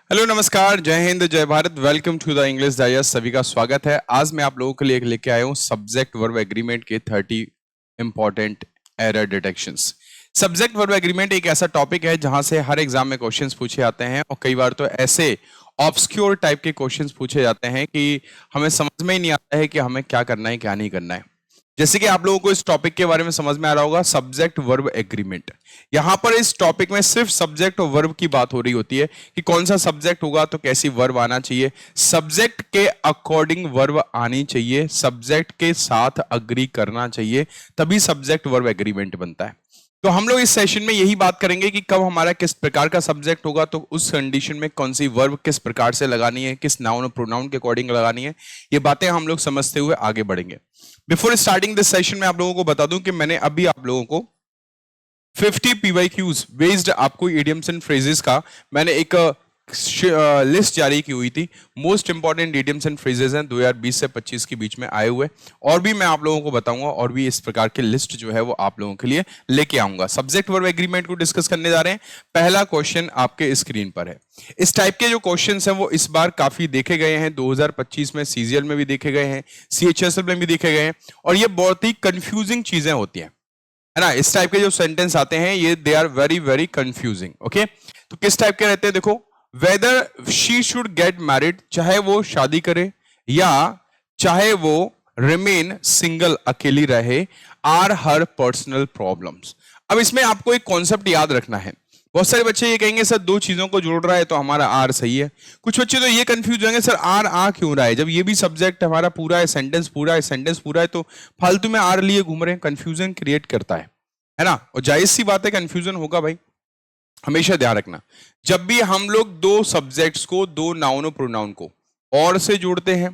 Hello नमस्कार, जय हिंद, जय भारत। Welcome to the English digest. सभी का स्वागत है। आज मैं आप लोगों के लिए लेके आया हूँ सब्जेक्ट वर्ब एग्रीमेंट के 30 important error detections. Subject verb agreement एक ऐसा टॉपिक है जहां से हर एग्जाम में क्वेश्चंस पूछे जाते हैं और कई बार तो ऐसे ऑब्सक्योर टाइप के क्वेश्चंस पूछे जाते हैं कि हमें समझ में ही नहीं आता है कि हमें क्या करना है क्या नहीं करना है। जैसे कि आप लोगों को इस टॉपिक के बारे में समझ में आ रहा होगा, सब्जेक्ट वर्ब एग्रीमेंट। यहां पर इस टॉपिक में सिर्फ सब्जेक्ट और वर्ब की बात हो रही होती है कि कौन सा सब्जेक्ट होगा तो कैसी वर्ब आना चाहिए, सब्जेक्ट के अकॉर्डिंग वर्ब आनी चाहिए, सब्जेक्ट के साथ अग्री करना चाहिए, तभी सब्जेक्ट वर्ब एग्रीमेंट बनता है। तो हम लोग इस सेशन में यही बात करेंगे कि कब हमारा किस प्रकार का सब्जेक्ट होगा, तो उस कंडीशन में कौन सी वर्ब किस प्रकार से लगानी है, किस नाउन और प्रोनाउन के अकॉर्डिंग लगानी है, ये बातें हम लोग समझते हुए आगे बढ़ेंगे। बिफोर स्टार्टिंग दिस सेशन में आप लोगों को बता दूं कि मैंने अभी आप लोगों को 50 PYQs बेस्ड आपको इडियम्स एंड फ्रेजेस का मैंने एक लिस्ट जारी की हुई थी। Most important idioms and phrases हैं 2020 से 25 के बीच में आए हुए, और भी मैं आप लोगों को बताऊंगा, और भी इस प्रकार के लिस्ट जो है वो आप लोगों के लिए लेके आऊंगा। सब्जेक्ट वर्ब एग्रीमेंट को डिस्कस करने जा रहे हैं। पहला क्वेश्चन आपके स्क्रीन पर है। इस टाइप के जो क्वेश्चंस हैं वो इस बार काफी देखे गए हैं। 2025 में सीजीएल में भी देखे गए हैं, सीएचएसएल में भी देखे गए हैं, और ये बहुत ही कंफ्यूजिंग चीजें होती हैं, है ना। इस टाइप के जो सेंटेंस आते हैं ये they are very very confusing. Okay, तो किस टाइप के रहते हैं देखो। Whether she should get married, चाहे वो शादी करे या चाहे वो रिमेन सिंगल, अकेली रहे, आर हर पर्सनल प्रॉब्लम्स। अब इसमें आपको एक कॉन्सेप्ट याद रखना है। बहुत सारे बच्चे ये कहेंगे सर दो चीजों को जोड़ रहा है तो हमारा आर सही है। कुछ बच्चे तो ये कंफ्यूज होंगे सर आर आ क्यों रहा है, जब ये भी सब्जेक्ट हमारा पूरा है, सेंटेंस पूरा है, सेंटेंस पूरा है, तो फालतू में आर लिए घूम रहे हैं। कंफ्यूजन क्रिएट करता है ना। और जायज सी बात है, कंफ्यूजन होगा भाई। हमेशा ध्यान रखना, जब भी हम लोग दो सब्जेक्ट्स को, दो नाउन और प्रोनाउन को और से जोड़ते हैं,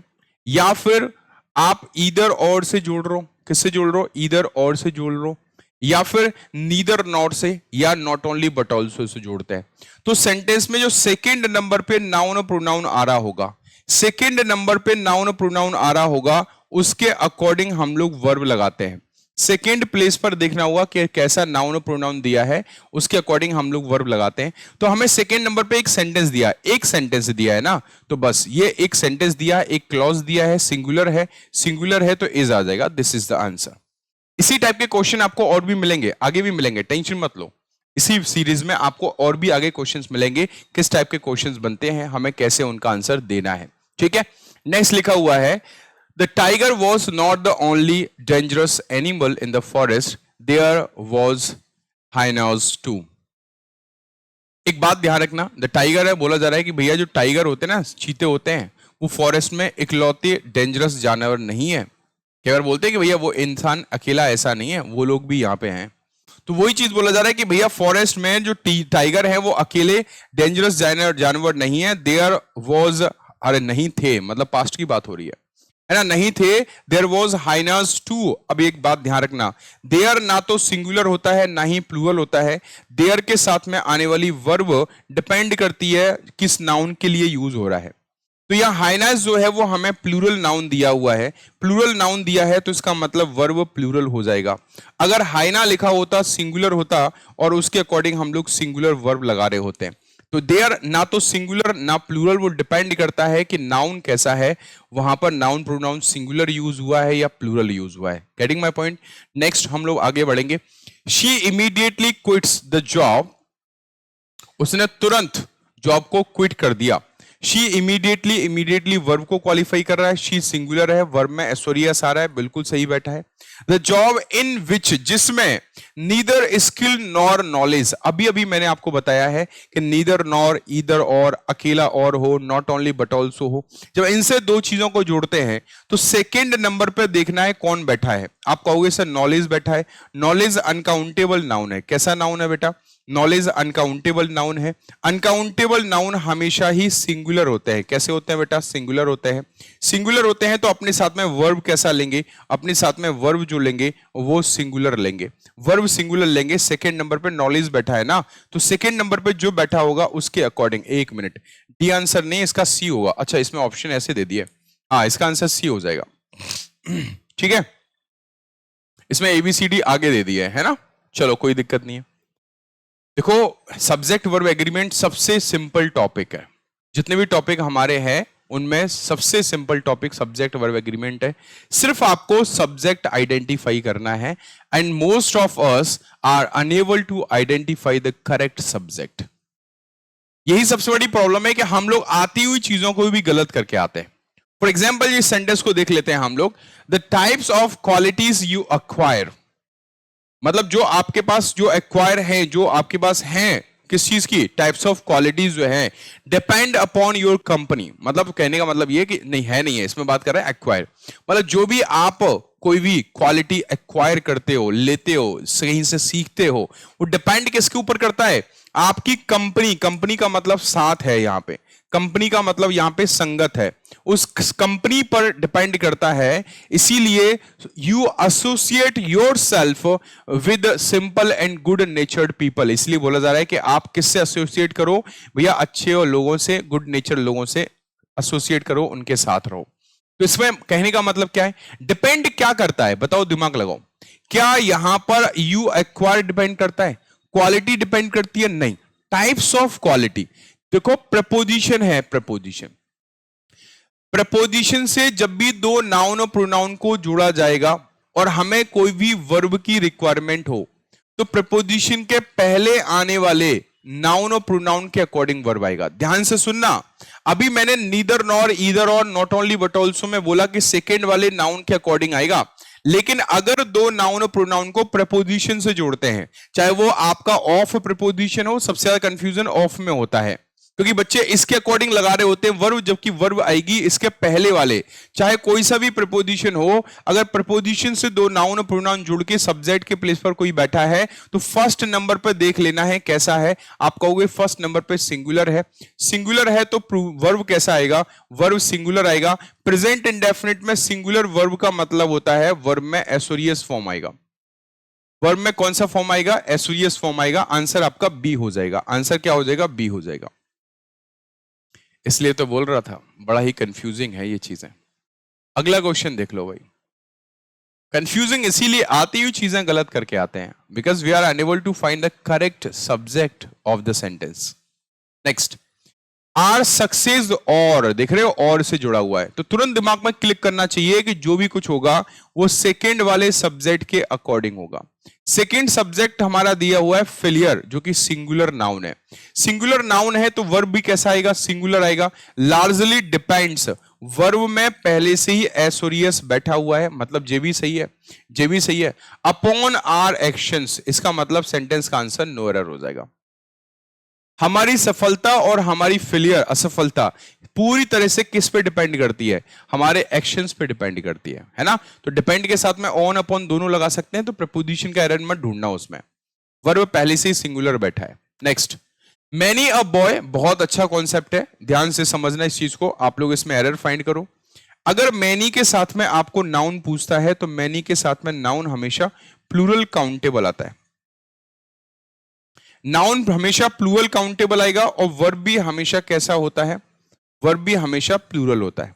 या फिर आप ईदर और से जोड़ रहे हो, किससे जोड़ रहे हो, ईदर और से जोड़ रहे हो, या फिर नीदर नॉट से या नॉट ओनली बट ऑल्सो से जोड़ते हैं, तो सेंटेंस में जो सेकंड नंबर पे नाउन और प्रोनाउन आ रहा होगा, सेकंड नंबर पे नाउन और प्रोनाउन आ रहा होगा, उसके अकॉर्डिंग हम लोग वर्ब लगाते हैं। सेकेंड प्लेस पर देखना होगा कि कैसा नाउन और प्रोनाउन दिया है, उसके अकॉर्डिंग हम लोग वर्ब लगाते हैं। तो हमें सेकेंड नंबर पे एक सेंटेंस दिया, एक सेंटेंस दिया है ना, तो बस ये एक सेंटेंस दिया, एक क्लॉज दिया है, सिंगुलर है तो इज आ जाएगा। This is the answer. इसी टाइप के क्वेश्चन आपको और भी मिलेंगे, आगे भी मिलेंगे, टेंशन मत लो। इसी सीरीज में आपको और भी आगे क्वेश्चंस मिलेंगे, किस टाइप के क्वेश्चंस बनते हैं, हमें कैसे उनका आंसर देना है। ठीक है, नेक्स्ट लिखा हुआ है, The tiger was not the only dangerous animal in the forest. There was hyenas too. एक बात ध्यान रखना, द टाइगर है, बोला जा रहा है कि भैया जो टाइगर होते हैं ना, चीते होते हैं, वो फॉरेस्ट में इकलौते डेंजरस जानवर नहीं है। कई बार बोलते हैं कि भैया वो इंसान अकेला ऐसा नहीं है, वो लोग भी यहाँ पे हैं। तो वही चीज बोला जा रहा है कि भैया फॉरेस्ट में जो टाइगर है वो अकेले डेंजरस जानवर नहीं है। देयर वॉज, अरे नहीं थे, मतलब पास्ट की बात हो रही है ना, नहीं थे। There was hyenas too. अब एक बात ध्यान रखना, देयर ना तो सिंगुलर होता है ना ही प्लूरल होता है। देयर के साथ में आने वाली वर्ब डिपेंड करती है किस नाउन के लिए यूज हो रहा है। तो यह हाइनास जो है वो हमें प्लूरल नाउन दिया हुआ है, प्लूरल नाउन दिया है तो इसका मतलब वर्ब प्लूरल हो जाएगा। अगर हाइना लिखा होता, सिंगुलर होता, और उसके अकॉर्डिंग हम लोग सिंगुलर वर्ब लगा रहे होते हैं। तो देयर ना तो सिंगुलर ना प्लूरल, वो डिपेंड करता है कि नाउन कैसा है, वहां पर नाउन प्रोनाउन सिंगुलर यूज हुआ है या प्लूरल यूज हुआ है। Getting my point. नेक्स्ट हम लोग आगे बढ़ेंगे। She immediately quits the job, उसने तुरंत जॉब को क्विट कर दिया। शी इमीडिएटली, इमीडिएटली वर्ब को क्वालिफाई कर रहा है, शी सिंगुलर है, वर्ब में एसोरियस आ रहा है, बिल्कुल सही बैठा है। द जॉब इन विच, जिसमें नीदर स्किल नॉर नॉलेज, अभी अभी मैंने आपको बताया है कि नीदर नॉर, ईदर और, अकेला और हो, नॉट ओनली बट ऑल्सो हो। जब इनसे दो चीजों को जोड़ते हैं तो सेकेंड नंबर पर देखना है कौन बैठा है। आप कहोगे सर नॉलेज बैठा है। नॉलेज अनकाउंटेबल नाउन है। कैसा नाउन है बेटा, नॉलेज अनकाउंटेबल नाउन है। अनकाउंटेबल नाउन हमेशा ही सिंगुलर होते हैं। कैसे होते हैं बेटा, सिंगुलर होते हैं। सिंगुलर होते हैं तो अपने साथ में वर्ब कैसा लेंगे, अपने साथ में वर्ब जो लेंगे वो सिंगुलर लेंगे, वर्ब सिंगुलर लेंगे। सेकंड नंबर पे नॉलेज बैठा है ना, तो सेकंड नंबर पे जो बैठा होगा उसके अकॉर्डिंग, एक मिनट, डी आंसर नहीं, इसका सी होगा। अच्छा, इसमें ऑप्शन ऐसे दे दिए, हाँ इसका आंसर सी हो जाएगा। ठीक है, इसमें एबीसीडी आगे दे दिया है ना, चलो कोई दिक्कत नहीं है। देखो, सब्जेक्ट वर्ब एग्रीमेंट सबसे सिंपल टॉपिक है, जितने भी टॉपिक हमारे हैं उनमें सबसे simple topic subject verb agreement है। सिर्फ आपको सब्जेक्ट आइडेंटिफाई करना है and most of us are unable to identify the correct subject. यही सबसे बड़ी प्रॉब्लम है कि हम लोग आती हुई चीजों को भी गलत करके आते हैं। फॉर एग्जाम्पल इस सेंटेंस को देख लेते हैं हम लोग, the types of qualities you acquire, मतलब जो आपके पास जो एक्वायर है, जो आपके पास हैं, किस चीज की टाइप्स ऑफ क्वालिटीज जो है, डिपेंड अपॉन योर कंपनी। मतलब कहने का मतलब ये कि नहीं है, इसमें बात कर रहे हैं एक्वायर, मतलब जो भी आप कोई भी क्वालिटी एक्वायर करते हो, लेते हो, कहीं से सीखते हो, वो डिपेंड किसके ऊपर करता है? आपकी कंपनी। कंपनी का मतलब साथ है यहां पे, कंपनी का मतलब यहां पे संगत है, उस कंपनी पर डिपेंड करता है। इसीलिए you associate your self with simple and good नेचर्ड people. इसलिए बोला जा रहा है कि आप किससे एसोसिएट करो भैया? अच्छे लोगों से, गुड नेचर लोगों से एसोसिएट करो, उनके साथ रहो। तो इसमें कहने का मतलब क्या है? डिपेंड क्या करता है बताओ, दिमाग लगाओ। क्या यहां पर यू एक्वायर डिपेंड करता है? क्वालिटी डिपेंड करती है? नहीं। टाइप्स ऑफ क्वालिटी, देखो प्रपोजिशन है, प्रपोजिशन, प्रपोजिशन से जब भी दो नाउन और प्रोनाउन को जोड़ा जाएगा और हमें कोई भी वर्ब की रिक्वायरमेंट हो, तो प्रपोजिशन के पहले आने वाले नाउन और प्रोनाउन के अकॉर्डिंग वर्ब आएगा। ध्यान से सुनना, अभी मैंने नीदर नॉर, ईदर और, नॉट ओनली बट ऑल्सो में बोला कि सेकेंड वाले नाउन के अकॉर्डिंग आएगा। लेकिन अगर दो नाउन और प्रोनाउन को प्रपोजिशन से जोड़ते हैं, चाहे वो आपका ऑफ प्रपोजिशन हो, सबसे ज्यादा कंफ्यूजन ऑफ में होता है, क्योंकि बच्चे इसके अकॉर्डिंग लगा रहे होते हैं वर्ब, जबकि वर्ब आएगी इसके पहले वाले। चाहे कोई सा भी प्रपोजिशन हो, अगर प्रपोजिशन से दो नाउन और प्रोनाउन जुड़ के सब्जेक्ट के प्लेस पर कोई बैठा है, तो फर्स्ट नंबर पर देख लेना है कैसा है। आप कहोगे फर्स्ट नंबर पे सिंगुलर है, सिंगुलर है तो वर्ब कैसा आएगा? वर्ब सिंगुलर आएगा। प्रेजेंट इंडेफिनिट में सिंगुलर वर्ब का मतलब होता है वर्ब में एसोरियस फॉर्म आएगा। वर्ब में कौन सा फॉर्म आएगा? एसोरियस फॉर्म आएगा। आंसर आपका बी हो जाएगा। आंसर क्या हो जाएगा? बी हो जाएगा। इसलिए तो बोल रहा था, बड़ा ही कंफ्यूजिंग है ये चीजें। अगला क्वेश्चन देख लो भाई। कंफ्यूजिंग इसीलिए आती हुई चीजें गलत करके आते हैं, because we are unable to find the correct subject of the sentence. Next, are success और, देख रहे हो और से जुड़ा हुआ है, तो तुरंत दिमाग में क्लिक करना चाहिए कि जो भी कुछ होगा वो सेकेंड वाले सब्जेक्ट के अकॉर्डिंग होगा। सेकेंड सब्जेक्ट हमारा दिया हुआ है फेलियर, जो कि सिंगुलर नाउन है। सिंगुलर नाउन है तो वर्ब भी कैसा आएगा? सिंगुलर आएगा। लार्जली डिपेंड्स, वर्ब में पहले से ही एसोरियस बैठा हुआ है, मतलब जे भी सही है, जे भी सही है। अपॉन आर एक्शंस, इसका मतलब सेंटेंस का आंसर नो एरर हो जाएगा। हमारी सफलता और हमारी फेलियर, असफलता, पूरी तरह से किस पे डिपेंड करती है? हमारे एक्शंस पे डिपेंड करती है ना? तो डिपेंड के साथ में ऑन अपॉन दोनों लगा सकते हैं, तो प्रपोजिशन का एरर मत ढूंढना उसमें, वर्ब पहले से ही सिंगुलर बैठा है। नेक्स्ट, मैनी अ बॉय, बहुत अच्छा कॉन्सेप्ट है, ध्यान से समझना इस चीज को। आप लोग इसमें एरर फाइंड करो। अगर मैनी के साथ में आपको नाउन पूछता है, तो मैनी के साथ में नाउन हमेशा प्लूरल काउंटेबल आता है। नाउन हमेशा प्लूरल काउंटेबल आएगा, और वर्ब भी हमेशा कैसा होता है? वर्ब भी हमेशा प्लूरल होता है।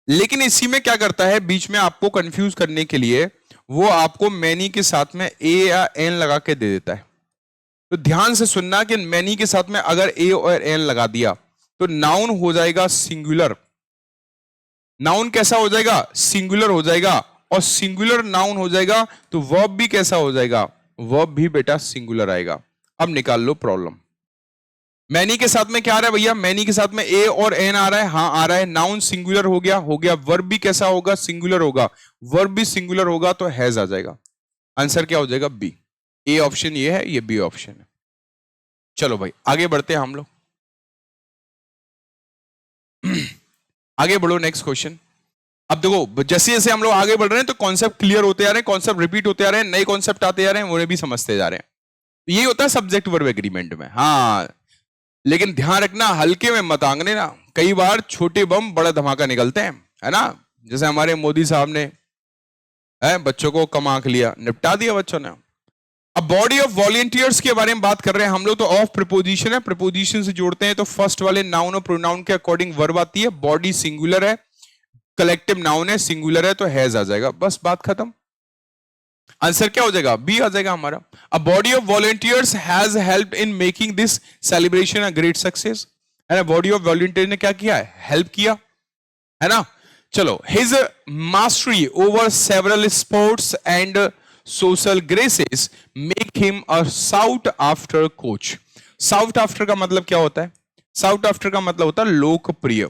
लेकिन इसी में क्या करता है, बीच में आपको कंफ्यूज करने के लिए वो आपको मैनी के साथ में ए या एन लगा के दे देता है। तो ध्यान से सुनना कि मैनी के साथ में अगर ए और एन लगा दिया तो नाउन हो जाएगा सिंगुलर। नाउन कैसा हो जाएगा? सिंगुलर हो जाएगा। और सिंगुलर नाउन हो जाएगा तो वर्ब भी कैसा हो जाएगा? वर्ब भी बेटा सिंगुलर आएगा। अब निकाल लो प्रॉब्लम। मैनी के साथ में क्या आ रहा है भैया? मैनी के साथ में ए और एन आ रहा है, हाँ आ रहा है। नाउन सिंगुलर हो गया, हो गया। वर्ब भी कैसा होगा? सिंगुलर होगा। वर्ब भी सिंगुलर होगा तो हैज आ जाएगा। आंसर क्या हो जाएगा? बी। ए ऑप्शन ये है, ये बी ऑप्शन है। चलो भाई आगे बढ़ते हैं हम लोग। आगे बढ़ो, नेक्स्ट क्वेश्चन। अब देखो जैसे जैसे हम लोग आगे बढ़ रहे हैं तो कॉन्सेप्ट क्लियर होते जा रहे हैं, कॉन्सेप्ट रिपीट होते जा रहे हैं, नए कॉन्सेप्ट आते जा रहे हैं, उन्हें भी समझते जा रहे हैं। यही होता है सब्जेक्ट वर्ब एग्रीमेंट में। हाँ, लेकिन ध्यान रखना, हल्के में मत आंगने ना। कई बार छोटे बम बड़ा धमाका निकलते हैं, है ना? जैसे हमारे मोदी साहब ने बच्चों को कम आंक लिया, निपटा दिया बच्चों ने। अब बॉडी ऑफ वॉलंटियर्स के बारे में बात कर रहे हैं हम लोग, तो ऑफ प्रपोजिशन है, प्रपोजिशन से जोड़ते हैं तो फर्स्ट वाले नाउन और प्रोनाउन के अकॉर्डिंग वर्ब आती है। बॉडी सिंगुलर है, कलेक्टिव नाउन है, सिंगुलर है, तो हैज आ जाएगा, बस बात खत्म। आंसर क्या हो जाएगा? बी आ जाएगा हमारा। A body of volunteers has help in making this celebration a great success. है ना, बॉडी ऑफ वॉलंटियर ने क्या किया है, हेल्प किया, है ना। चलो, his mastery over several sports and social graces make him a sought after coach. Sought after का मतलब क्या होता है, साउट आफ्टर का मतलब होता है लोकप्रिय,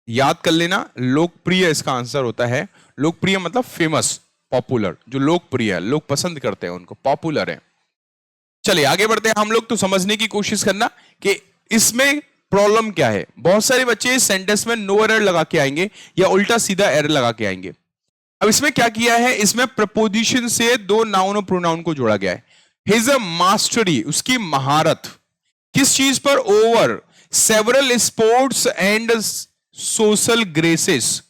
याद कर लेना, लोकप्रिय इसका आंसर होता है। लोकप्रिय मतलब फेमस, पॉपुलर, जो लोकप्रिय है, लोग पसंद करते हैं उनको, पॉपुलर है। चलिए आगे बढ़ते हैं हम लोग, तो समझने की कोशिश करना कि इसमें प्रॉब्लम क्या है। बहुत सारे बच्चे इस सेंटेंस में नो एरर लगा के आएंगे या उल्टा सीधा एरर लगा के आएंगे। अब इसमें क्या किया है, इसमें प्रपोजिशन से दो नाउन और प्रोनाउन को जोड़ा गया है। हिज अ मास्टरी, उसकी महारत, किस चीज पर, over several sports and social graces.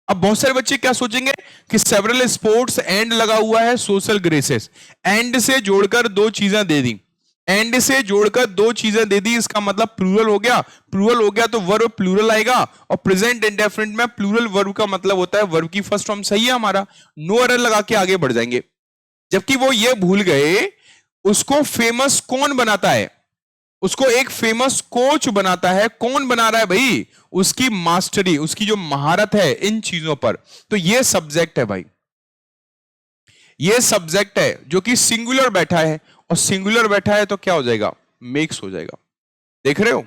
अब बहुत सारे बच्चे क्या सोचेंगे कि सेवरल स्पोर्ट्स एंड लगा हुआ है, सोशल ग्रेसेस, एंड से जोड़कर दो चीजें दे दी, एंड से जोड़कर दो चीजें दे दी, इसका मतलब प्लूरल हो गया। प्लूरल हो गया तो वर्ब प्लूरल आएगा, और प्रेजेंट इंडेफिनिट में प्लूरल वर्ब का मतलब होता है वर्ब की फर्स्ट फॉर्म। सही है हमारा, नो एरर लगा के आगे बढ़ जाएंगे। जबकि वो ये भूल गए, उसको फेमस कौन बनाता है, उसको एक फेमस कोच बनाता है। कौन बना रहा है भाई, उसकी मास्टरी, उसकी जो महारत है इन चीजों पर। तो ये सब्जेक्ट है भाई, ये सब्जेक्ट है जो कि सिंगुलर बैठा है, और सिंगुलर बैठा है तो क्या हो जाएगा, मेक्स हो जाएगा। देख रहे हो,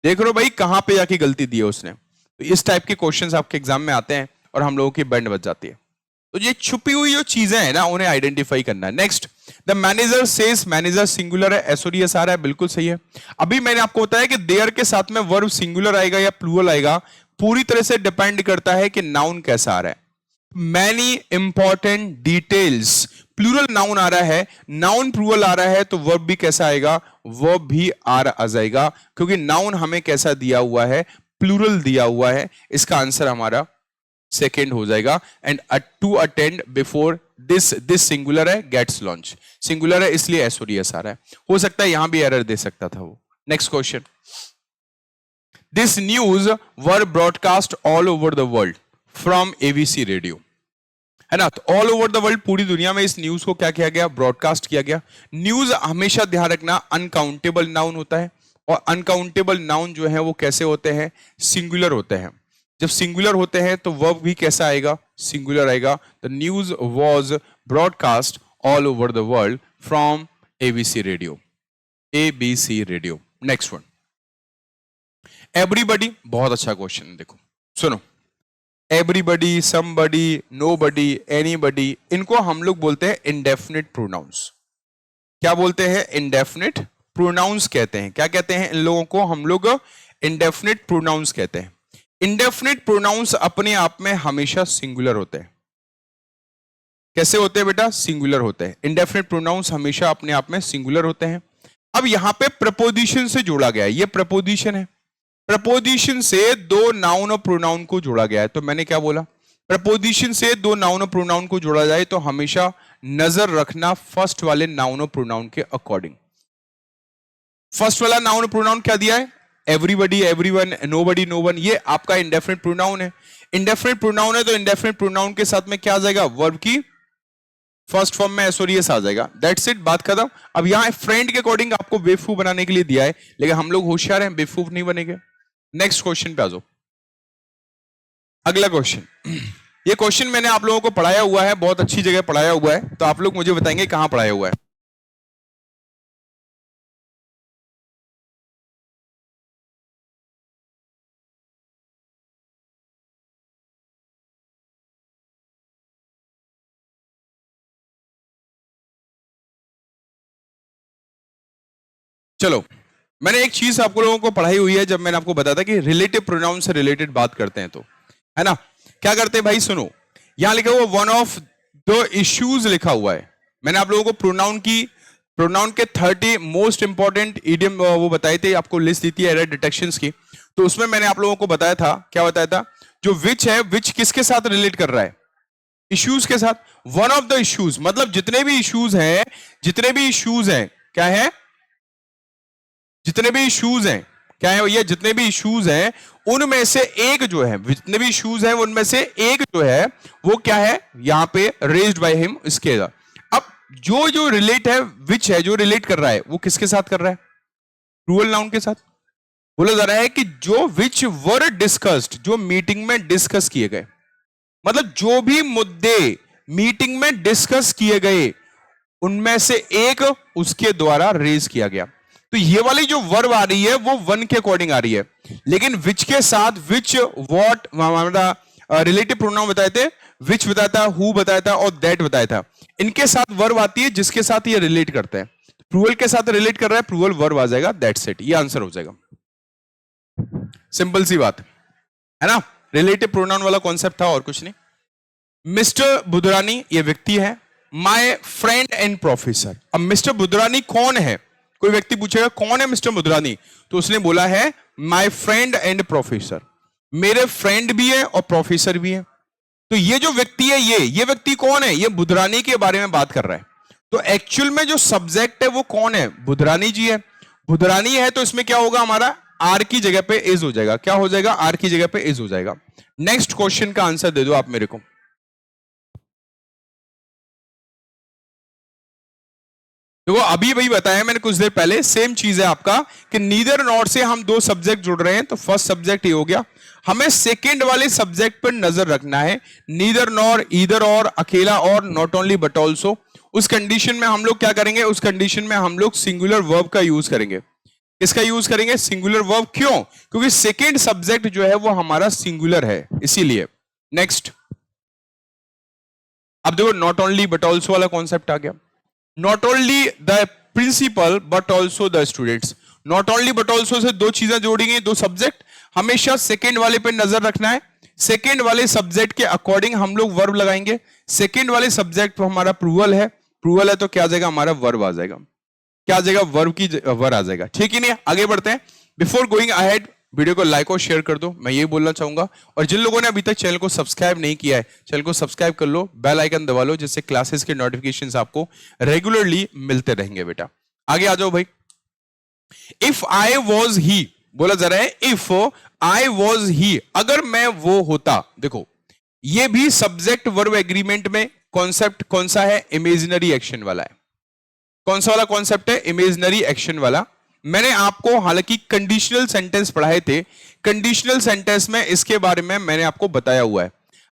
देख रहे हो भाई कहां पे जाके गलती दी है उसने। तो इस टाइप के क्वेश्चंस आपके एग्जाम में आते हैं और हम लोगों की बैंड बच जाती है। तो ये छुपी हुई जो चीजें हैं ना, उन्हें आइडेंटिफाई करना है। Next, the manager says, manager singular है, एसओडीएस आ रहा है, बिल्कुल सही है। अभी मैंने आपको बताया कि देयर के साथ में वर्ब सिंगुलर आएगा या प्लूरल आएगा, पूरी तरह से डिपेंड करता है कि नाउन कैसा आ रहा है। Many important details, plural noun आ रहा है, नाउन प्लूरल आ रहा है, तो वर्ब भी कैसा आएगा, वर्ब भी आ जाएगा, क्योंकि नाउन हमें कैसा दिया हुआ है, प्लूरल दिया हुआ है। इसका आंसर हमारा सेकेंड हो जाएगा। And to attend before this singular है, गेट्स लॉन्च, सिंगुलर है इसलिए एसओडीएस आ रहा है। हो सकता है यहां भी एरर दे सकता था वो। Next question, this news were broadcast all over the world from ABC radio, है ना। तो ऑल ओवर द वर्ल्ड, पूरी दुनिया में इस न्यूज को क्या किया गया, ब्रॉडकास्ट किया गया। न्यूज हमेशा ध्यान रखना अनकाउंटेबल नाउन होता है, और अनकाउंटेबल नाउन जो है वो कैसे होते हैं, सिंगुलर होते हैं। जब सिंगुलर होते हैं तो वर्ब भी कैसा आएगा, सिंगुलर आएगा। The news was broadcast all over the world from ABC radio, ABC radio. Next one, everybody, बहुत अच्छा क्वेश्चन है, देखो सुनो। एवरीबडी, समबडी, नोबडी, एनीबडी, इनको हम लोग बोलते हैं इंडेफिनिट प्रोनाउंस। क्या बोलते हैं, इंडेफिनिट प्रोनाउंस कहते हैं। क्या कहते हैं इन लोगों को, हम लोग इंडेफिनिट प्रोनाउंस कहते हैं। इंडेफिनिट प्रोनाउंस अपने आप में हमेशा सिंगुलर होते हैं। कैसे होते हैं बेटा, सिंगुलर होते हैं। इंडेफिनिट प्रोनाउंस हमेशा अपने आप में सिंगुलर होते हैं। अब यहां पे प्रपोजिशन से जोड़ा गया है, ये प्रपोजिशन है, प्रपोजिशन से दो नाउन और प्रोनाउन को जोड़ा गया है। तो मैंने क्या बोला, प्रपोजिशन से दो नाउन और प्रोनाउन को जोड़ा जाए तो हमेशा नजर रखना फर्स्ट वाले नाउन और प्रोनाउन के अकॉर्डिंग। फर्स्ट वाला नाउन और प्रोनाउन क्या दिया है, एवरीबडी, एवरीवन, नोबडी, नोवन, ये आपका इंडेफिनिट प्रोनाउन है। इंडेफिनिट प्रोनाउन है तो इंडेफिनिट प्रोनाउन के साथ में क्या आ जाएगा, वर्ब की फर्स्ट फॉर्म में एसओडीएस आ जाएगा। दैट्स इट, बात खत्म। अब यहां फ्रेंड के अकॉर्डिंग आपको बेवकूफ बनाने के लिए दिया है, लेकिन हम लोग होशियार हैं, बेवकूफ नहीं बनेंगे। नेक्स्ट क्वेश्चन पे आ जाओ। अगला क्वेश्चन, ये क्वेश्चन मैंने आप लोगों को पढ़ाया हुआ है, बहुत अच्छी जगह पढ़ाया हुआ है, तो आप लोग मुझे बताएंगे कहां पढ़ाया हुआ है। चलो, मैंने एक चीज आप लोगों को पढ़ाई हुई है, जब मैंने आपको बताया था कि रिलेटिव प्रोनाउन से रिलेटेड बात करते हैं, तो है ना, क्या करते हैं भाई, सुनो। यहां लिखा हुआ वन ऑफ द इश्यूज लिखा हुआ है। मैंने आप लोगों को प्रोनाउन के 30 मोस्ट इंपॉर्टेंट इडियम वो बताए थे, आपको लिस्ट दी थी एरर डिटेक्शंस की। तो उसमें मैंने आप लोगों को बताया था, क्या बताया था, जो विच है, विच किसके साथ रिलेट कर रहा है, इश्यूज के साथ। वन ऑफ द इश्यूज मतलब जितने भी इश्यूज हैं, जितने भी इश्यूज हैं, क्या है, जितने भी इश्यूज हैं, क्या है भैया, जितने भी इश्यूज हैं उनमें से एक जो है, जितने भी इश्यूज हैं उनमें से एक जो है वो क्या है, यहां पे रेज्ड बाय हिम, इसके। अब जो जो रिलेट है, विच है जो रिलेट कर रहा है, वो किसके साथ कर रहा है, प्लूरल नाउन के साथ बोला जा रहा है कि जो विच वर डिस्कस्ड, जो मीटिंग में डिस्कस किए गए, मतलब जो भी मुद्दे मीटिंग में डिस्कस किए गए उनमें से एक उसके द्वारा रेज किया गया। तो ये वाली जो वर्ब आ रही है वो वन के अकॉर्डिंग आ रही है, लेकिन विच के साथ विच, वॉट, हमारा रिलेटिव प्रोनाउन बताए थे, विच बताया था, हु बताया था और दैट बताया था। इनके साथ वर्ब आती है जिसके साथ ये रिलेट करते हैं। प्लूरल के साथ रिलेट कर रहा है, प्लूरल वर्ब आ जाएगा, दैट्स इट, ये आंसर हो जाएगा। सिंपल सी बात है ना, रिलेटिव प्रोनाउन वाला कॉन्सेप्ट था और कुछ नहीं। मिस्टर बुधरानी ये व्यक्ति है, माय फ्रेंड एंड प्रोफेसर। अब मिस्टर बुधरानी कौन है, कोई व्यक्ति पूछेगा कौन है मिस्टर बुधरानी, तो उसने बोला है माय फ्रेंड एंड प्रोफेसर, मेरे फ्रेंड भी है और प्रोफेसर भी है। तो ये जो व्यक्ति है, ये व्यक्ति कौन है, ये बुधरानी के बारे में बात कर रहा है। तो एक्चुअल में जो सब्जेक्ट है वो कौन है, बुधरानी जी है। बुधरानी है तो इसमें क्या होगा, हमारा आर की जगह पे इज हो जाएगा। क्या हो जाएगा, आर की जगह पे इज हो जाएगा। नेक्स्ट क्वेश्चन का आंसर दे दो आप मेरे को। देखो अभी वही बताया मैंने कुछ देर पहले, सेम चीज है आपका कि नीदर नॉर से हम दो सब्जेक्ट जुड़ रहे हैं। तो फर्स्ट सब्जेक्ट ये हो गया, हमें सेकंड वाले सब्जेक्ट पर नजर रखना है। नीदर नॉर, ईदर और, अकेला और, नॉट ओनली बट ऑल्सो। उस कंडीशन में हम लोग क्या करेंगे, उस कंडीशन में हम लोग सिंगुलर वर्ब का यूज करेंगे। इसका यूज करेंगे सिंगुलर वर्ब, क्यों, क्योंकि सेकेंड सब्जेक्ट जो है वो हमारा सिंगुलर है, इसीलिए। नेक्स्ट, अब देखो नॉट ओनली बट ऑल्सो वाला कॉन्सेप्ट आ गया। Not only the principal but also the students. Not only but also से दो चीजें जोड़ी गई, दो सब्जेक्ट। हमेशा सेकेंड वाले पे नजर रखना है, सेकेंड वाले सब्जेक्ट के अकॉर्डिंग हम लोग वर्ब लगाएंगे। सेकेंड वाले सब्जेक्ट हमारा प्लूरल है, प्लूरल है तो क्या आ जाएगा, हमारा वर्ब आ जाएगा। क्या आ जाएगा, वर्ब की वर्ब आ जाएगा। ठीक है, नहीं आगे बढ़ते हैं। बिफोर गोइंग अहेड, वीडियो को लाइक और शेयर कर दो, मैं ये बोलना चाहूंगा। और जिन लोगों ने अभी तक चैनल को सब्सक्राइब नहीं किया है, चैनल को सब्सक्राइब कर लो, बेल आइकन दबा लो, जिससे क्लासेस के नोटिफिकेशंस आपको रेगुलरली मिलते रहेंगे। बेटा आगे आ जाओ भाई। इफ आई वॉज ही, बोला जा रहा है इफ आई वॉज ही, अगर मैं वो होता। देखो ये भी सब्जेक्ट वर्ब एग्रीमेंट में कॉन्सेप्ट कौन सा है, इमेजिनरी एक्शन वाला है। कौन सा वाला कॉन्सेप्ट है, इमेजिनरी एक्शन वाला। मैंने आपको हालांकि कंडीशनल सेंटेंस पढ़ाए थे, कंडीशनल सेंटेंस में इसके बारे में मैंने आपको बताया हुआ है।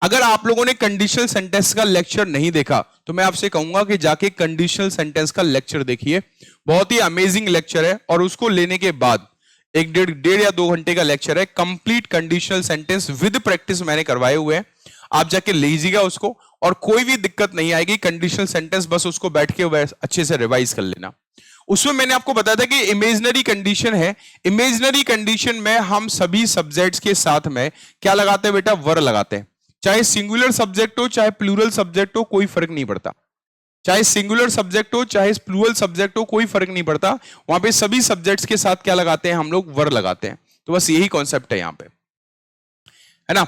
अगर आप लोगों ने कंडीशनल सेंटेंस का लेक्चर नहीं देखा तो मैं आपसे कहूंगा कि जाके कंडीशनल सेंटेंस का लेक्चर देखिए, बहुत ही अमेजिंग लेक्चर है। और उसको लेने के बाद एक डेढ़ या 2 घंटे का लेक्चर है, complete conditional sentence with practice मैंने करवाए हुए हैं। आप जाके लीजिएगा उसको और कोई भी दिक्कत नहीं आएगी। कंडीशनल सेंटेंस बस उसको बैठ के अच्छे से रिवाइज कर लेना। उसमें मैंने आपको बताया था कि इमेजिनरी कंडीशन है, इमेजिनरी कंडीशन में हम सभी सब्जेक्ट्स के साथ में क्या लगाते हैं बेटा, वर लगाते हैं। चाहे सिंगुलर सब्जेक्ट हो चाहे प्लूरल सब्जेक्ट हो, कोई फर्क नहीं पड़ता। चाहे सिंगुलर सब्जेक्ट हो चाहे प्लूरल सब्जेक्ट हो, कोई फर्क नहीं पड़ता। वहां पे सभी सब्जेक्ट्स के साथ क्या लगाते हैं, हम लोग वर लगाते हैं। तो बस यही कॉन्सेप्ट है यहां पे, है ना।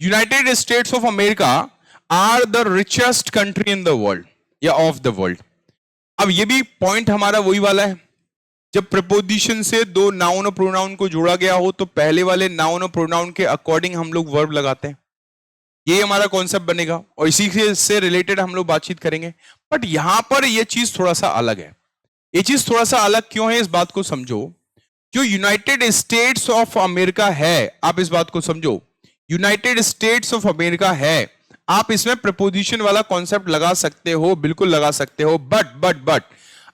United States of America are the richest country in the world या ऑफ द वर्ल्ड। अब ये भी पॉइंट हमारा वही वाला है, जब प्रपोजिशन से दो नाउन और प्रोनाउन को जोड़ा गया हो तो पहले वाले नाउन और प्रोनाउन के अकॉर्डिंग हम लोग वर्ब लगाते हैं। ये हमारा कॉन्सेप्ट बनेगा और इसी से रिलेटेड हम लोग बातचीत करेंगे। बट यहां पर यह चीज थोड़ा सा अलग है। ये चीज थोड़ा सा अलग क्यों है, इस बात को समझो। जो यूनाइटेड स्टेट्स ऑफ अमेरिका है, आप इस बात को समझो, यूनाइटेड स्टेट्स ऑफ अमेरिका है, आप इसमें प्रपोजिशन वाला कॉन्सेप्ट लगा सकते हो, बिल्कुल लगा सकते हो। बट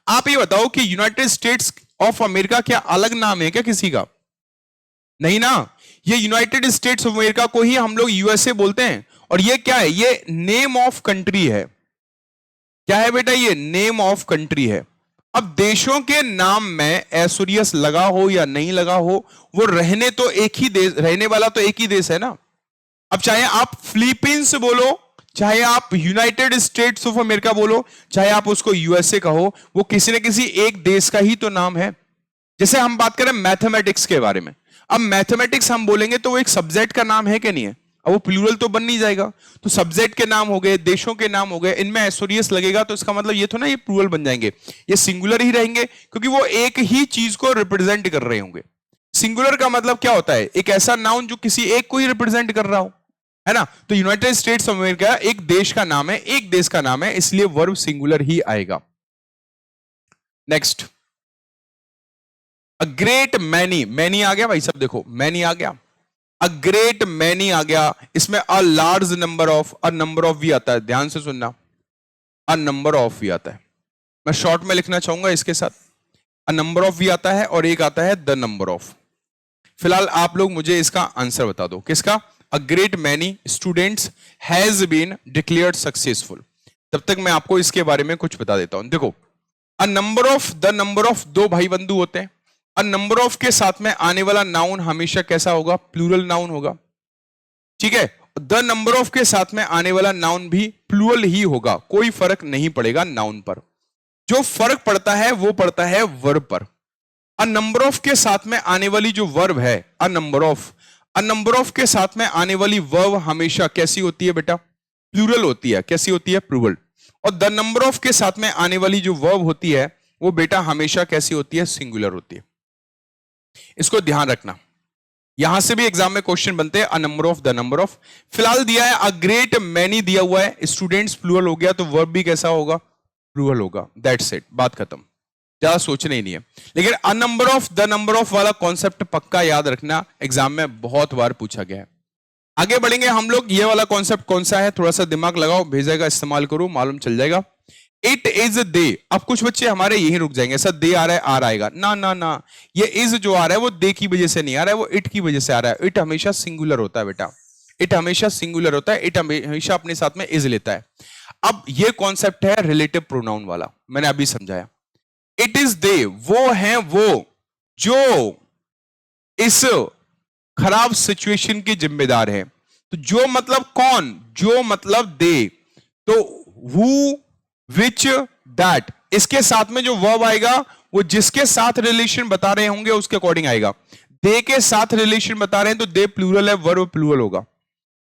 आप ये बताओ कि यूनाइटेड स्टेट्स ऑफ अमेरिका क्या अलग नाम है क्या किसी का? नहीं ना, ये यूनाइटेड स्टेट्स ऑफ अमेरिका को ही हम लोग यूएसए बोलते हैं। और ये क्या है, ये नेम ऑफ कंट्री है। क्या है बेटा, ये नेम ऑफ कंट्री है। अब देशों के नाम में एसोरियस लगा हो या नहीं लगा हो, वो रहने तो एक ही देश, रहने वाला तो एक ही देश है ना। अब चाहे आप फिलीपींस बोलो, चाहे आप यूनाइटेड स्टेट्स ऑफ अमेरिका बोलो, चाहे आप उसको यूएसए कहो, वो किसी न किसी एक देश का ही तो नाम है। जैसे हम बात करें मैथमेटिक्स के बारे में, अब मैथमेटिक्स हम बोलेंगे तो वो एक सब्जेक्ट का नाम है कि नहीं है? अब वो प्लूरल तो बन नहीं जाएगा। तो सब्जेक्ट के नाम हो गए, देशों के नाम हो गए, इनमें एसोरियस लगेगा तो इसका मतलब ये तो ना ये प्लूरल बन जाएंगे, ये सिंगुलर ही रहेंगे क्योंकि वो एक ही चीज को रिप्रेजेंट कर रहे होंगे। सिंगुलर का मतलब क्या होता है, एक ऐसा नाउन जो किसी एक को ही रिप्रेजेंट कर रहा हो, है ना। तो यूनाइटेड स्टेट्स ऑफ अमेरिका एक देश का नाम है, एक देश का नाम है, इसलिए वर्ब सिंगुलर ही आएगा। Next, a great many, many आ गया भाई सब, देखो मैनी आ गया, अ ग्रेट मैनी आ गया, इसमें a large number of, a number of भी आता है, ध्यान से सुनना, अ नंबर ऑफ भी आता है, मैं शॉर्ट में लिखना चाहूंगा इसके साथ, अ नंबर ऑफ भी आता है और एक आता है द नंबर ऑफ। फिलहाल आप लोग मुझे इसका आंसर बता दो, किसका? A great many students has been declared successful. तब तक मैं आपको इसके बारे में कुछ बता देता हूं। देखो, a number of, the number of, दो भाई बंधु होते हैं। अ नंबर ऑफ के साथ में आने वाला नाउन हमेशा कैसा होगा? प्लूरल नाउन होगा, ठीक है। द नंबर ऑफ के साथ में आने वाला नाउन भी प्लूरल ही होगा, कोई फर्क नहीं पड़ेगा नाउन पर। जो फर्क पड़ता है वो पड़ता है वर्ब पर। अ नंबर ऑफ के साथ में आने वाली जो वर्ब है, a number of, a number of के साथ में आने वाली वर्ब हमेशा कैसी होती है बेटा? प्लूरल होती है। कैसी होती है? प्लूरल। और द नंबर ऑफ के साथ में आने वाली जो वर्ब होती है वो बेटा हमेशा कैसी होती है? सिंगुलर होती है। इसको ध्यान रखना, यहां से भी एग्जाम में क्वेश्चन बनते हैं, a number of, the number of. फिलहाल दिया है अ ग्रेट मैनी दिया हुआ है, स्टूडेंट्स प्लूरल हो गया तो वर्ब भी कैसा होगा? प्लूरल होगा। दैट्स इट, बात खत्म, ज्यादा सोचना ही नहीं है। लेकिन a number of, the number of वाला कॉन्सेप्ट पक्का याद रखना, एग्जाम में बहुत बार पूछा गया है। आगे बढ़ेंगे हम लोग, ये वाला कॉन्सेप्ट कौन सा है? थोड़ा सा दिमाग लगाओ, भेजेगा इस्तेमाल करो, मालूम चल जाएगा। It is they. अब कुछ बच्चे हमारे यहीं रुक जाएंगे, सर दे आ रहा है, आर आएगा ना ना ना, ये इज जो आ रहा है वो दे की वजह से नहीं आ रहा है, वो इट की वजह से आ रहा है। इट हमेशा सिंगुलर होता है बेटा, इट हमेशा सिंगुलर होता है, इट हमेशा अपने साथ में इज लेता है। अब ये कॉन्सेप्ट है रिलेटिव प्रोनाउन वाला, मैंने अभी समझाया। इट इज दे, वो है वो जो इस खराब सिचुएशन के जिम्मेदार है। तो जो मतलब कौन, जो मतलब दे, तो हु, विच, दैट, इसके साथ में जो वर्ब आएगा वो जिसके साथ रिलेशन बता रहे होंगे उसके अकॉर्डिंग आएगा। दे के साथ रिलेशन बता रहे हैं तो दे प्लूरल है, वर्ब प्लूरल होगा।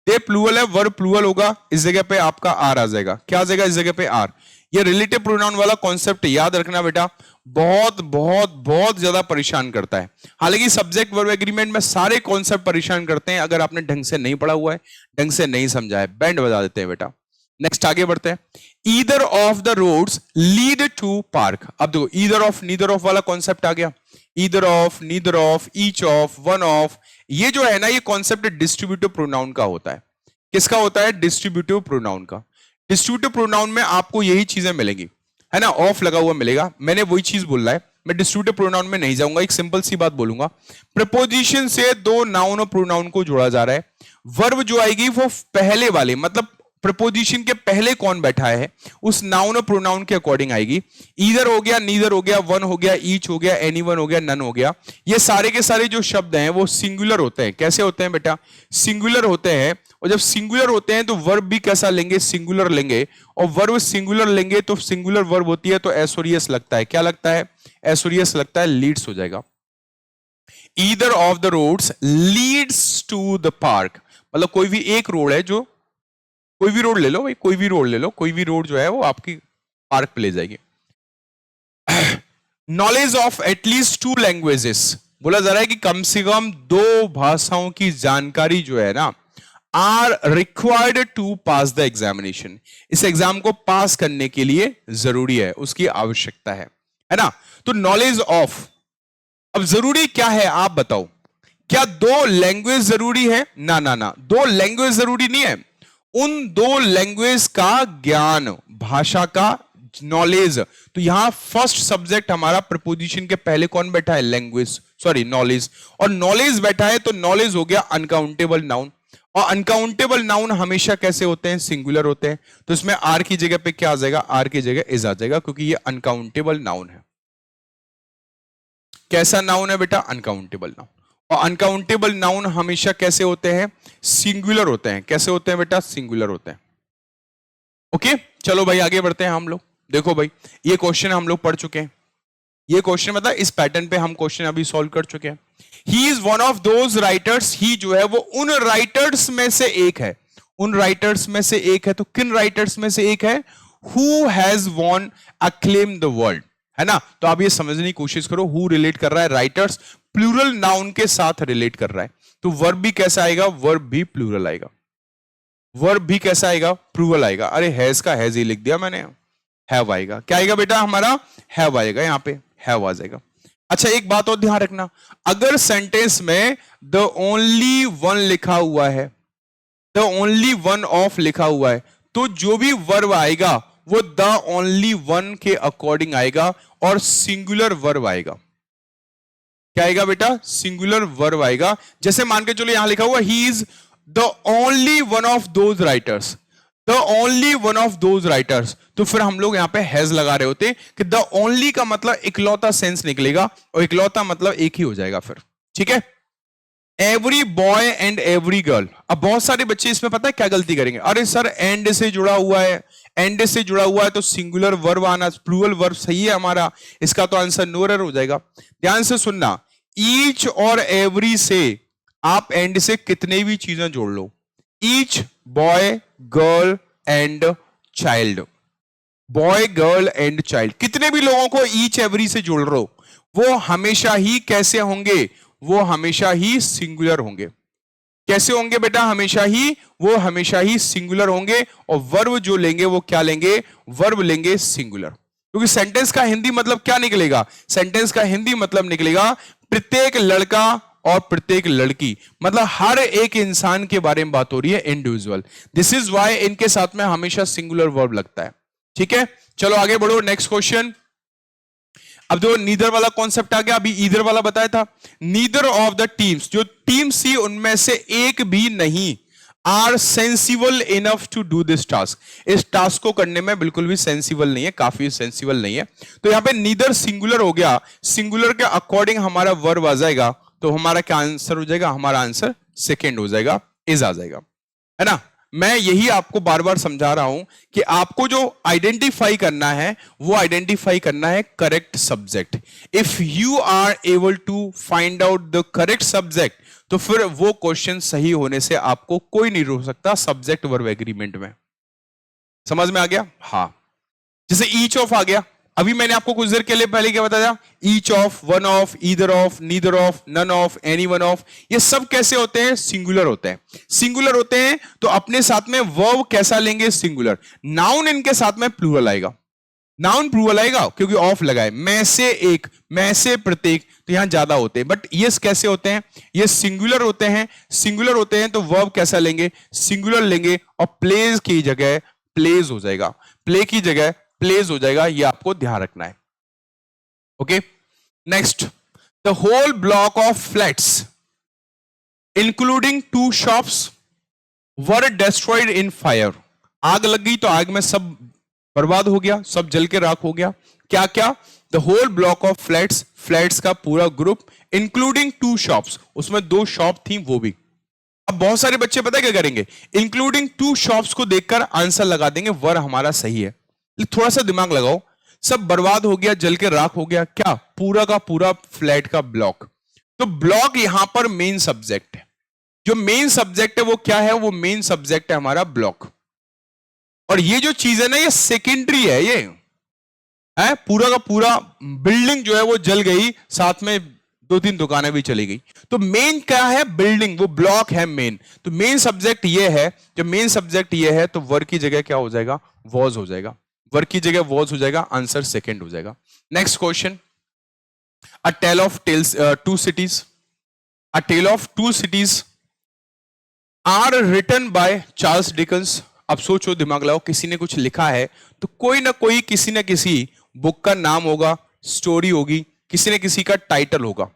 दे प्लूरल है, वर्ब प्लूरल होगा, इस जगह पे आपका आर आ जाएगा। क्या आ जाएगा इस जगह पे? आर। ये रिलेटिव प्रोनाउन वाला कॉन्सेप्ट याद रखना बेटा, बहुत बहुत बहुत ज्यादा परेशान करता है। हालांकि सब्जेक्ट वर्ब एग्रीमेंट में सारे कॉन्सेप्ट परेशान करते हैं, अगर आपने ढंग से नहीं पढ़ा हुआ है, ढंग से नहीं समझा है, बैंड बजा देते हैं बेटा। नेक्स्ट आगे बढ़ते हैं। Either of the roads lead to park. अब देखो, ईदर ऑफ, नीदर ऑफ वाला कॉन्सेप्ट आ गया। Either of, neither of, each of, one of, ये जो है ना, ये कॉन्सेप्ट डिस्ट्रीब्यूटिव प्रोनाउन का होता है। किसका होता है? डिस्ट्रीब्यूटिव प्रोनाउन का। डिस्ट्रीब्यूटिव प्रोनाउन में आपको यही चीजें मिलेंगी, है ना, ऑफ लगा हुआ मिलेगा। मैंने वही चीज बोलना है, मैं डिस्ट्रीब्यूटिव प्रोनाउन में नहीं जाऊंगा, एक सिंपल सी बात बोलूंगा। प्रपोजिशन से दो नाउन और प्रोनाउन को जोड़ा जा रहा है। वर्ब जो आएगी वो पहले वाले, मतलब प्रपोजिशन के पहले कौन बैठा है उस नाउन और प्रोनाउन के अकॉर्डिंग आएगी। ईदर हो गया, नीदर हो गया, वन हो गया, ईच हो गया, एनीवन हो गया, नन हो गया। ये सारे के सारे जो शब्द हैं वो सिंगुलर होते हैं। कैसे होते हैं बेटा? सिंगुलर होते हैं। और जब सिंगुलर होते हैं तो वर्ब भी कैसा लेंगे? सिंगुलर लेंगे। और वर्ब सिंगुलर लेंगे तो सिंगुलर वर्ब होती है तो एसोरियस लगता है। क्या लगता है? एसोरियस लगता है, लीड्स हो जाएगा। Either of the roads leads to the park, मतलब कोई भी एक रोड है, जो कोई भी रोड ले लो भाई, कोई भी रोड ले लो, कोई भी रोड जो है वो आपकी पार्क पे ले जाएगी। Knowledge of at least to languages, बोला जा रहा है कि कम से कम दो भाषाओं की जानकारी जो है ना, are required to pass the examination, इस एग्जाम को पास करने के लिए जरूरी है, उसकी आवश्यकता है ना। तो नॉलेज ऑफ, अब जरूरी क्या है आप बताओ? क्या दो लैंग्वेज जरूरी है? ना ना ना, दो लैंग्वेज जरूरी नहीं है। उन दो लैंग्वेज का ज्ञान, भाषा का नॉलेज। तो यहां फर्स्ट सब्जेक्ट हमारा प्रपोजिशन के पहले कौन बैठा है? Language, sorry knowledge. और नॉलेज बैठा है तो नॉलेज हो गया अनकाउंटेबल नाउन। और अनकाउंटेबल नाउन हमेशा कैसे होते हैं? सिंगुलर होते हैं। तो इसमें आर की जगह पे क्या आ जाएगा? आर की जगह इज आ जाएगा, क्योंकि ये अनकाउंटेबल नाउन है। कैसा नाउन है बेटा? Uncountable noun. और अनकाउंटेबल नाउन हमेशा कैसे होते हैं? सिंगुलर होते हैं। कैसे होते हैं बेटा? सिंगुलर होते हैं। ओके, चलो भाई आगे बढ़ते हैं हम लोग। देखो भाई, ये क्वेश्चन हम लोग पढ़ चुके हैं। ये क्वेश्चन मतलब इस पैटर्न पे हम क्वेश्चन अभी सॉल्व कर चुके हैं। He is one of those writers, he जो है वो उन राइटर्स में से एक है। उन राइटर्स में से एक है, तो किन राइटर्स में से एक है? Who has won acclaim the world, है ना। तो आप ये समझने की कोशिश करो, हु रिलेट कर रहा है राइटर्स, प्लूरल नाउन के साथ रिलेट कर रहा है। तो वर्ब भी कैसा आएगा? वर्ब भी प्लूरल आएगा। वर्ब भी कैसा आएगा? प्लूरल आएगा। अरे हैज का हैज ही लिख दिया मैंने, हैव आएगा। क्या आएगा बेटा हमारा? हैव आएगा, यहां पे हैव आ जाएगा। अच्छा एक बात और ध्यान रखना, अगर सेंटेंस में द ओनली वन लिखा हुआ है, द ओनली वन ऑफ लिखा हुआ है, तो जो भी वर्ब आएगा वो द ओनली वन के अकॉर्डिंग आएगा और सिंगुलर वर्ब आएगा। क्या आएगा बेटा? सिंगुलर वर्ब आएगा। जैसे मान के चलो यहां लिखा हुआ he is the only one of those writers, the only one of those writers, तो फिर हम लोग यहां पे हैज लगा रहे होते कि द ओनली का मतलब इकलौता सेंस निकलेगा और इकलौता मतलब एक ही हो जाएगा फिर। ठीक है, every boy and every girl. अब बहुत सारे बच्चे इसमें पता है क्या गलती करेंगे, अरे सर एंड से जुड़ा हुआ है, एंड से जुड़ा हुआ है तो सिंगुलर वर्ब आना, प्लूरल वर्ब सही है हमारा, इसका तो आंसर नो एरर हो जाएगा। ध्यान से सुनना, ईच और एवरी से आप एंड से कितने भी चीजें जोड़ लो, each, boy, girl and child, boy, girl and child, कितने भी लोगों को ईच एवरी से जोड़ रहे हो, वो हमेशा ही कैसे होंगे? वो हमेशा ही सिंगुलर होंगे। कैसे होंगे बेटा? हमेशा ही, वो हमेशा ही सिंगुलर होंगे। और वर्ब जो लेंगे वो क्या लेंगे? वर्ब लेंगे सिंगुलर। क्योंकि सेंटेंस का हिंदी मतलब क्या निकलेगा? सेंटेंस का हिंदी मतलब निकलेगा प्रत्येक लड़का और प्रत्येक लड़की, मतलब हर एक इंसान के बारे में बात हो रही है, इंडिविजुअल। दिस इज वाई इनके साथ में हमेशा सिंगुलर वर्ब लगता है। ठीक है, चलो आगे बढ़ो, नेक्स्ट क्वेश्चन। अब जो नीदर वाला कॉन्सेप्ट आ गया, अभी ईदर वाला बताया था। नीदर ऑफ द टीम्स, जो टीम सी उनमें से एक भी नहीं, are sensible enough to do this task, इस टास्क को करने में बिल्कुल भी सेंसिबल नहीं है, काफी सेंसिबल नहीं है। तो यहां पे नीदर सिंगुलर हो गया, सिंगुलर के अकॉर्डिंग हमारा वर्ब आ जाएगा, तो हमारा क्या आंसर हो जाएगा? हमारा आंसर सेकेंड हो जाएगा, इज आ जाएगा, है ना। मैं यही आपको बार बार समझा रहा हूं कि आपको जो आइडेंटिफाई करना है वो आइडेंटिफाई करना है correct subject. If you are able to find out the correct subject, तो फिर वो क्वेश्चन सही होने से आपको कोई नहीं रोक सकता सब्जेक्ट वर्ब एग्रीमेंट में। समझ में आ गया? हाँ, जैसे ईच ऑफ आ गया, अभी मैंने आपको कुछ देर के लिए पहले क्या बताया, each of, one of, either of, neither of, none of, any one of, ये सब कैसे होते हैं? सिंगुलर होते हैं। सिंगुलर होते हैं तो अपने साथ में वर्ब कैसा लेंगे? सिंगुलर। नाउन इनके साथ में प्लूरल आएगा, नाउन प्लूरल आएगा क्योंकि ऑफ लगाए। मैं से एक, मैं से प्रत्येक, तो यहां ज्यादा होते हैं। बट ये कैसे होते हैं? ये सिंगुलर होते हैं। सिंगुलर होते हैं तो वर्ब कैसा लेंगे? सिंगुलर लेंगे और प्लेज की जगह प्लेज हो जाएगा, प्ले की जगह प्लेस हो जाएगा, ये आपको ध्यान रखना है। Okay, next, the whole block of flats including 2 shops were destroyed in fire. आग लग गई तो आग में सब बर्बाद हो गया, सब जल के राख हो गया। क्या क्या? The whole block of flats, flats का पूरा ग्रुप, इंक्लूडिंग 2 शॉप्स, उसमें 2 शॉप थी वो भी। अब बहुत सारे बच्चे पता है क्या करेंगे? इंक्लूडिंग 2 शॉप्स को देखकर आंसर लगा देंगे वर हमारा सही है। थोड़ा सा दिमाग लगाओ, सब बर्बाद हो गया, जल के राख हो गया, क्या? पूरा का पूरा फ्लैट का ब्लॉक। तो ब्लॉक यहां पर मेन सब्जेक्ट है। जो मेन सब्जेक्ट है वो क्या है? वो मेन सब्जेक्ट है हमारा ब्लॉक। और ये जो चीज है ना, ये सेकेंडरी है। ये है पूरा का पूरा बिल्डिंग जो है वो जल गई, साथ में 2-3 दुकानें भी चली गई। तो मेन क्या है? बिल्डिंग, वो ब्लॉक है मेन। तो मेन सब्जेक्ट ये है। जब मेन सब्जेक्ट ये है तो वर्ब की जगह क्या हो जाएगा? वॉज हो जाएगा। वर्ब की जगह वॉज हो जाएगा, आंसर सेकंड हो जाएगा। Next question, a tale of tales 2 cities, a tale of 2 cities are written by Charles Dickens. अब सोचो, दिमाग लगाओ, किसी ने कुछ लिखा है तो कोई ना कोई किसी ना किसी बुक का नाम होगा, स्टोरी होगी, किसी न किसी का टाइटल होगा,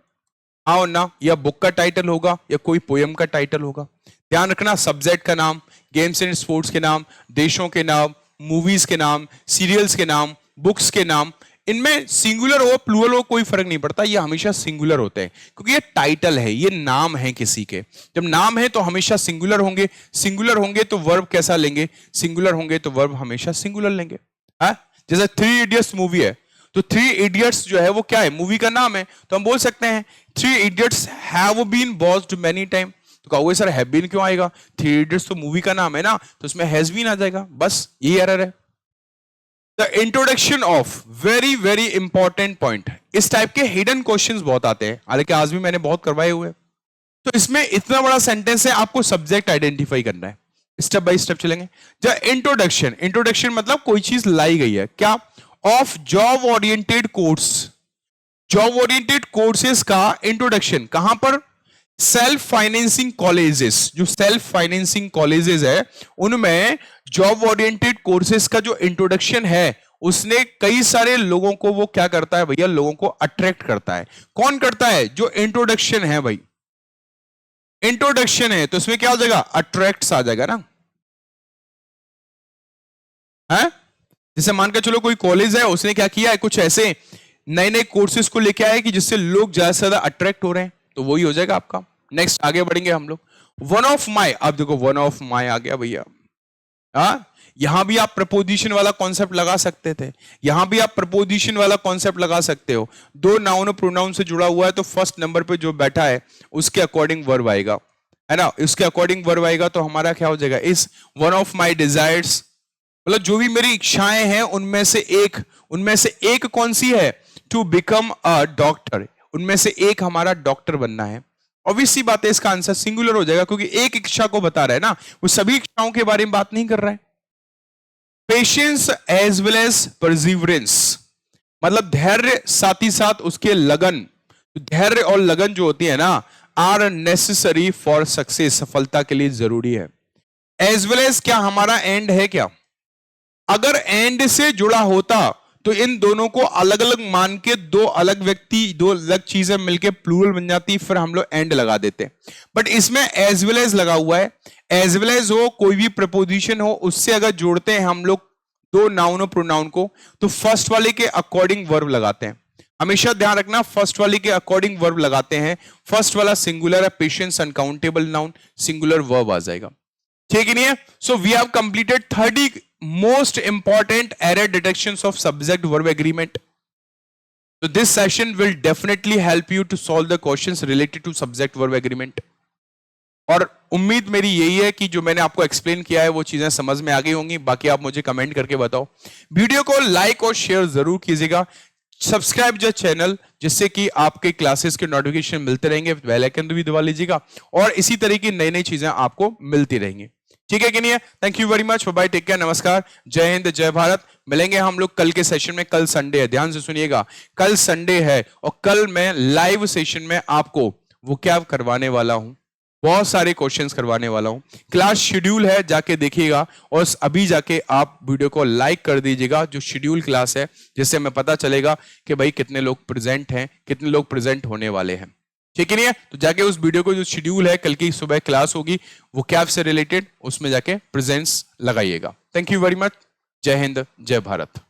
हाँ ना, या बुक का टाइटल होगा या कोई पोयम का टाइटल होगा। ध्यान रखना, सब्जेक्ट का नाम, गेम्स एंड स्पोर्ट्स के नाम, देशों के नाम, मूवीज के नाम, सीरियल्स के नाम, बुक्स के नाम, इनमें सिंगुलर हो प्लूरल हो कोई फर्क नहीं पड़ता, ये हमेशा सिंगुलर होते हैं क्योंकि ये टाइटल है, ये नाम है किसी के। जब नाम है तो हमेशा सिंगुलर होंगे, सिंगुलर होंगे तो वर्ब कैसा लेंगे? सिंगुलर होंगे तो वर्ब हमेशा सिंगुलर लेंगे। है जैसे 3 इडियट्स मूवी है, तो 3 इडियट्स जो है वो क्या है? मूवी का नाम है। तो हम बोल सकते हैं 3 idiots have been watched many time. तो कहोगे सर हैव बीन क्यों आएगा? 3 इडियट्स तो मूवी का नाम है ना, तो उसमें हैज बीन आ जाएगा, बस यही एरर है। The introduction of, very very important point. इस टाइप के हिडन क्वेश्चंस बहुत आते हैं, हालांकि आज भी मैंने बहुत करवाए हुए। तो इसमें इतना बड़ा सेंटेंस है, आपको सब्जेक्ट आइडेंटिफाई करना है। स्टेप बाय स्टेप चलेंगे। द इंट्रोडक्शन, इंट्रोडक्शन मतलब कोई चीज लाई गई है, क्या? Of job oriented course, job oriented courses का इंट्रोडक्शन कहां पर? सेल्फ फाइनेंसिंग कॉलेजेस, जो सेल्फ फाइनेंसिंग कॉलेजेस है उनमें जॉब ओरिएंटेड कोर्सेज का जो इंट्रोडक्शन है उसने कई सारे लोगों को वो क्या करता है भैया, लोगों को अट्रैक्ट करता है। कौन करता है? जो इंट्रोडक्शन है भाई, इंट्रोडक्शन है तो उसमें क्या हो जाएगा? अट्रैक्ट्स आ जाएगा ना है। जैसे मान के चलो कोई कॉलेज है, उसने क्या किया है, कुछ ऐसे नए नए कोर्सेज को लेके आया कि जिससे लोग ज्यादा से ज्यादा अट्रैक्ट हो रहे हैं, तो वही हो जाएगा आपका। नेक्स्ट आगे बढ़ेंगे हम लोग। वन ऑफ माई, अब देखो वन ऑफ माई आ गया भैया। हाँ, यहां भी आप प्रपोजिशन वाला कॉन्सेप्ट लगा सकते थे, यहां भी आप प्रपोजिशन वाला कॉन्सेप्ट लगा सकते हो। दो नाउन और प्रोनाउन से जुड़ा हुआ है तो फर्स्ट नंबर पे जो बैठा है उसके अकॉर्डिंग वर्ब आएगा, है ना। इसके अकॉर्डिंग वर्ब आएगा तो हमारा क्या हो जाएगा? इस वन ऑफ माई डिजायर्स, मतलब जो भी मेरी इच्छाएं हैं उनमें से एक कौन सी है? To become a doctor. उनमें से एक हमारा डॉक्टर बनना है। ऑब्वियसली बात है, इसका आंसर सिंगुलर हो जाएगा क्योंकि एक इच्छा को बता रहा है ना, वो सभी इच्छाओं के बारे में बात नहीं कर रहा है। Patience as well as perseverance, मतलब धैर्य साथ ही साथ उसके लगन। धैर्य और लगन जो होती है ना, आर नेसेसरी फॉर सक्सेस, सफलता के लिए जरूरी है। एज वेल एज क्या हमारा एंड है क्या? अगर एंड से जुड़ा होता तो इन दोनों को अलग अलग मान के दो अलग व्यक्ति, दो अलग चीजें मिलके प्लूरल बन जाती, फिर हम लोग एंड लगा देते। बट इसमें एज वेल एज लगा हुआ है। एज वेल एज हो, कोई भी प्रपोजिशन हो, उससे अगर जोड़ते हैं हम लोग दो नाउन और प्रोनाउन को, तो फर्स्ट वाले के अकॉर्डिंग वर्ब लगाते हैं। हमेशा ध्यान रखना, फर्स्ट वाले के अकॉर्डिंग वर्ब लगाते हैं। फर्स्ट वाला सिंगुलर है, patience uncountable noun, singular verb आ जाएगा। ठीक है नहीं है? So we have completed 30 most important error detections of subject verb agreement. So this session will definitely help you to solve the questions related to subject verb agreement. और उम्मीद मेरी यही है कि जो मैंने आपको एक्सप्लेन किया है वो चीजें समझ में आ गई होंगी। बाकी आप मुझे कमेंट करके बताओ। वीडियो को लाइक और शेयर जरूर कीजिएगा। सब्सक्राइब द चैनल, जिससे कि आपके क्लासेस के नोटिफिकेशन मिलते रहेंगे। बेल आइकन भी दबा लीजिएगा और इसी तरह की नई नई चीजें आपको मिलती रहेंगी। ठीक है कि नहीं है? Thank you very much, bye, take care, नमस्कार, जय हिंद, जय भारत। मिलेंगे हम लोग कल के सेशन में। कल संडे है, ध्यान से सुनिएगा, कल संडे है और कल मैं लाइव सेशन में आपको वो क्या करवाने वाला हूं, बहुत सारे क्वेश्चंस करवाने वाला हूं। क्लास शेड्यूल है, जाके देखिएगा और अभी जाके आप वीडियो को लाइक कर दीजिएगा, जो शेड्यूल क्लास है, जिससे हमें पता चलेगा कि भाई कितने लोग प्रेजेंट हैं, कितने लोग प्रेजेंट होने वाले हैं। ठीक है नहीं है? तो जाके उस वीडियो को, जो शेड्यूल है, कल की सुबह क्लास होगी वो कैब से रिलेटेड, उसमें जाके प्रेजेंस लगाइएगा। थैंक यू वेरी मच, जय हिंद, जय भारत।